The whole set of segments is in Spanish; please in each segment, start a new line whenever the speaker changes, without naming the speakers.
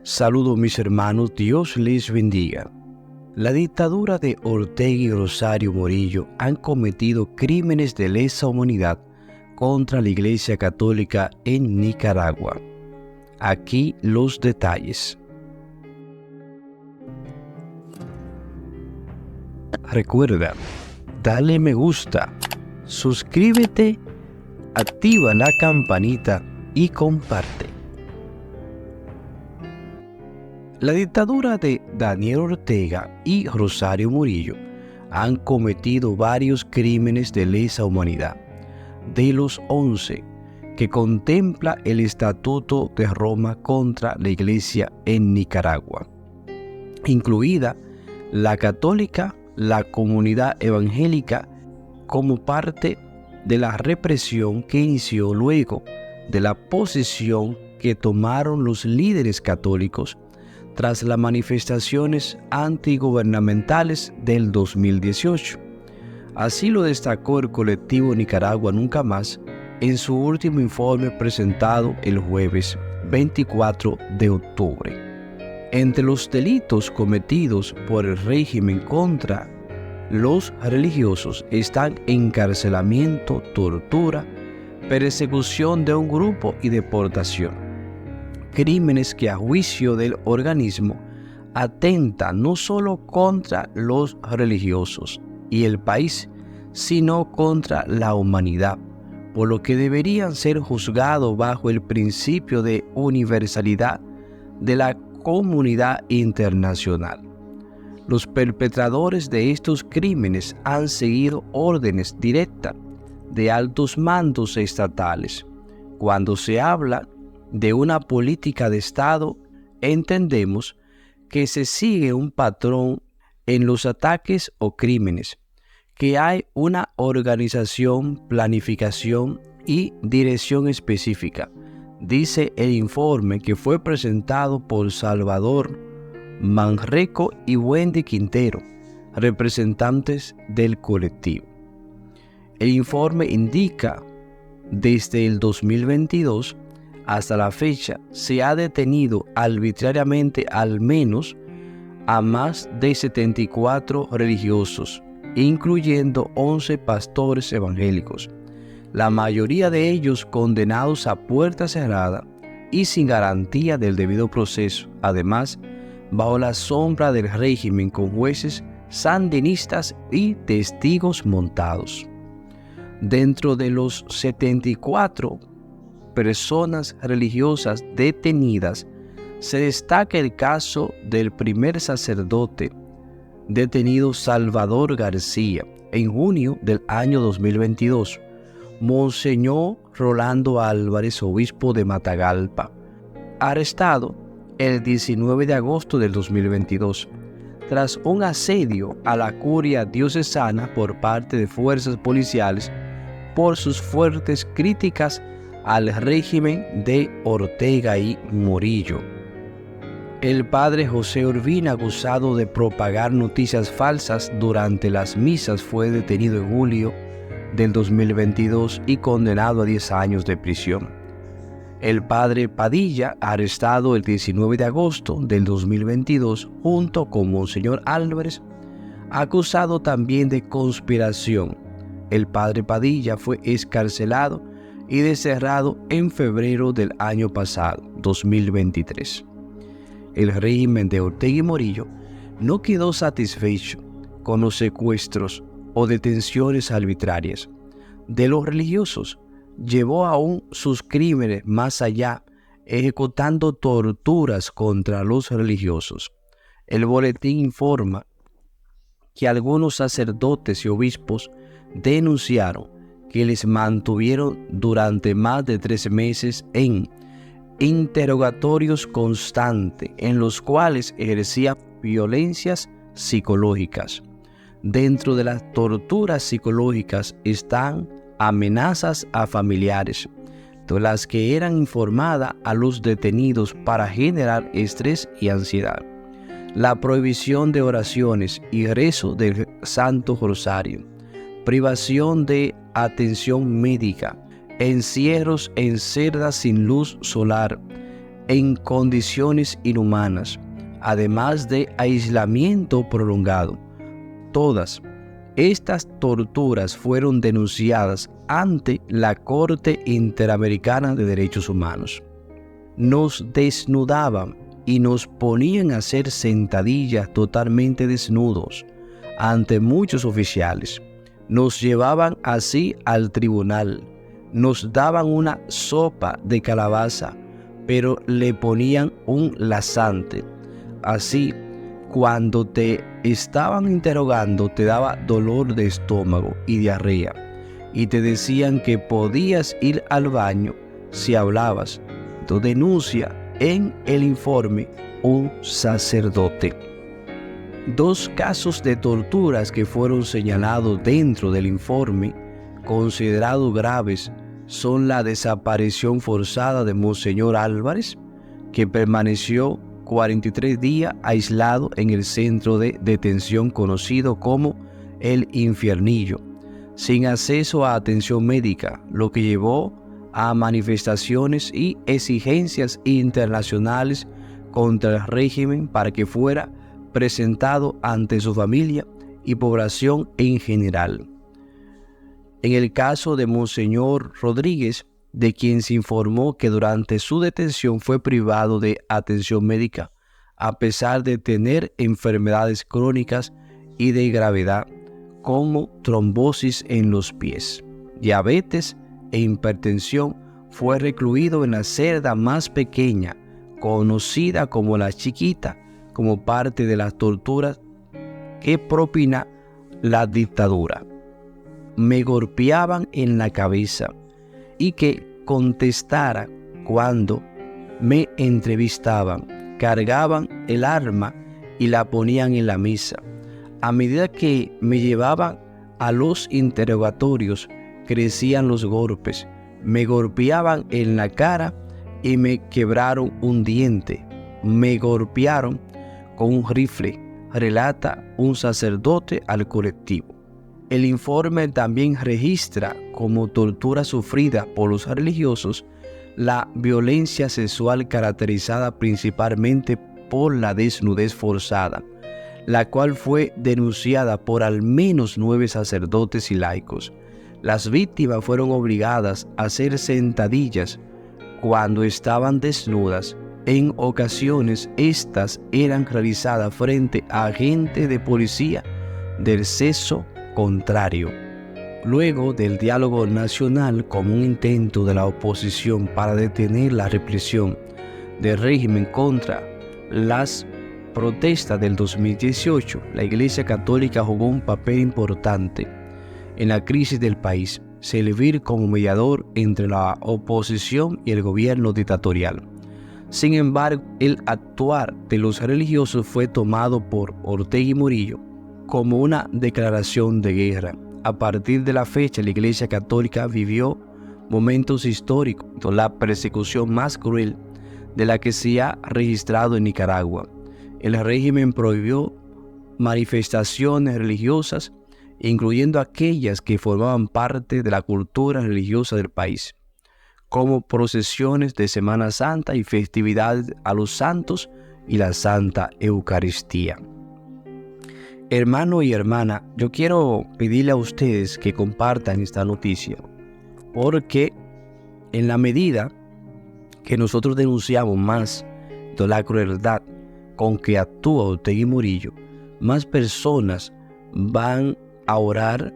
Saludos mis hermanos, Dios les bendiga. La dictadura de Ortega y Rosario Murillo han cometido crímenes de lesa humanidad contra la Iglesia Católica en Nicaragua. Aquí los detalles. Recuerda, dale me gusta, suscríbete, activa la campanita y comparte. La dictadura de Daniel Ortega y Rosario Murillo han cometido varios crímenes de lesa humanidad, de los 11 que contempla el Estatuto de Roma contra la Iglesia en Nicaragua, incluida la católica, la comunidad evangélica, como parte de la represión que inició luego de la posesión que tomaron los líderes católicos tras las manifestaciones antigubernamentales del 2018. Así lo destacó el colectivo Nicaragua Nunca Más en su último informe presentado el jueves 24 de octubre. Entre los delitos cometidos por el régimen contra los religiosos están encarcelamiento, tortura, persecución de un grupo y deportación. Crímenes que a juicio del organismo atentan no solo contra los religiosos y el país, sino contra la humanidad, por lo que deberían ser juzgados bajo el principio de universalidad de la comunidad internacional. Los perpetradores de estos crímenes han seguido órdenes directas de altos mandos estatales. Cuando se habla de una política de Estado, entendemos que se sigue un patrón en los ataques o crímenes, que hay una organización, planificación y dirección específica, dice el informe que fue presentado por Salvador Manreco y Wendy Quintero, representantes del colectivo. El informe indica, desde el 2022 hasta la fecha, se ha detenido arbitrariamente al menos a más de 74 religiosos, incluyendo 11 pastores evangélicos, la mayoría de ellos condenados a puerta cerrada y sin garantía del debido proceso, además, bajo la sombra del régimen con jueces sandinistas y testigos montados. Dentro de los 74 personas religiosas detenidas, se destaca el caso del primer sacerdote detenido Salvador García en junio del año 2022, Monseñor Rolando Álvarez, obispo de Matagalpa, arrestado el 19 de agosto del 2022, tras un asedio a la curia diocesana por parte de fuerzas policiales por sus fuertes críticas al régimen de Ortega y Murillo. El padre José Urbina, acusado de propagar noticias falsas durante las misas, fue detenido en julio del 2022 y condenado a 10 años de prisión. El padre Padilla, arrestado el 19 de agosto del 2022, junto con Monseñor Álvarez, acusado también de conspiración. El padre Padilla fue excarcelado y desterrado en febrero del año pasado, 2023. El régimen de Ortega y Murillo no quedó satisfecho con los secuestros o detenciones arbitrarias de los religiosos. Llevó aún sus crímenes más allá, ejecutando torturas contra los religiosos. El boletín informa que algunos sacerdotes y obispos denunciaron que les mantuvieron durante más de 3 meses en interrogatorios constantes en los cuales ejercían violencias psicológicas. Dentro de las torturas psicológicas están amenazas a familiares, de las que eran informadas a los detenidos para generar estrés y ansiedad. La prohibición de oraciones y rezo del Santo Rosario, privación de atención médica, encierros en celdas sin luz solar, en condiciones inhumanas, además de aislamiento prolongado. Todas estas torturas fueron denunciadas ante la Corte Interamericana de Derechos Humanos. Nos desnudaban y nos ponían a hacer sentadillas totalmente desnudos ante muchos oficiales. Nos llevaban así al tribunal. Nos daban una sopa de calabaza, pero le ponían un laxante. Así, cuando te estaban interrogando, te daba dolor de estómago y diarrea, y te decían que podías ir al baño si hablabas. Esto denuncia en el informe un sacerdote. 2 casos de torturas que fueron señalados dentro del informe, considerados graves, son la desaparición forzada de Monseñor Álvarez, que permaneció 43 días aislado en el centro de detención conocido como el Infiernillo, sin acceso a atención médica, lo que llevó a manifestaciones y exigencias internacionales contra el régimen para que fuera presentado ante su familia y población en general. En el caso de Monseñor Rodríguez, de quien se informó que durante su detención fue privado de atención médica, a pesar de tener enfermedades crónicas y de gravedad, como trombosis en los pies, diabetes e hipertensión, fue recluido en la celda más pequeña, conocida como la Chiquita, como parte de las torturas que propina la dictadura. Me golpeaban en la cabeza y que contestara cuando me entrevistaban. Cargaban el arma y la ponían en la mesa. A medida que me llevaban a los interrogatorios, crecían los golpes. Me golpeaban en la cara y me quebraron un diente. Me golpearon con un rifle, relata un sacerdote al colectivo. El informe también registra como tortura sufrida por los religiosos la violencia sexual caracterizada principalmente por la desnudez forzada, la cual fue denunciada por al menos 9 sacerdotes y laicos. Las víctimas fueron obligadas a hacer sentadillas cuando estaban desnudas. En ocasiones, estas eran realizadas frente a agentes de policía del sexo contrario. Luego del diálogo nacional como un intento de la oposición para detener la represión del régimen contra las protestas del 2018, la Iglesia Católica jugó un papel importante en la crisis del país, servir como mediador entre la oposición y el gobierno dictatorial. Sin embargo, el actuar de los religiosos fue tomado por Ortega y Murillo como una declaración de guerra. A partir de la fecha, la Iglesia Católica vivió momentos históricos, la persecución más cruel de la que se ha registrado en Nicaragua. El régimen prohibió manifestaciones religiosas, incluyendo aquellas que formaban parte de la cultura religiosa del país, como procesiones de Semana Santa y festividades a los santos y la Santa Eucaristía. Hermano y hermana, yo quiero pedirle a ustedes que compartan esta noticia, porque en la medida que nosotros denunciamos más de la crueldad con que actúa Ortega y Murillo, más personas van a orar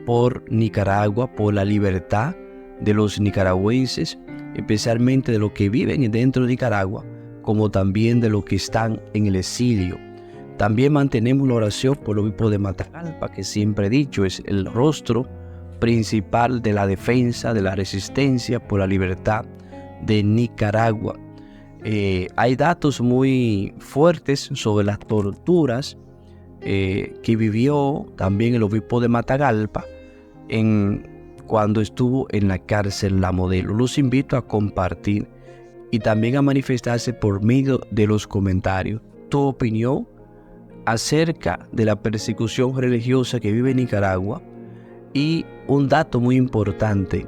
por Nicaragua, por la libertad de los nicaragüenses, especialmente de los que viven dentro de Nicaragua, como también de los que están en el exilio. También mantenemos la oración por el obispo de Matagalpa, que siempre he dicho es el rostro principal de la defensa, de la resistencia por la libertad de Nicaragua. Hay datos muy fuertes sobre las torturas que vivió también el obispo de Matagalpa cuando estuvo en la cárcel La Modelo. Los invito a compartir y también a manifestarse por medio de los comentarios tu opinión acerca de la persecución religiosa que vive Nicaragua, y un dato muy importante,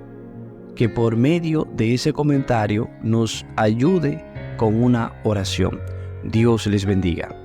que por medio de ese comentario nos ayude con una oración. Dios les bendiga.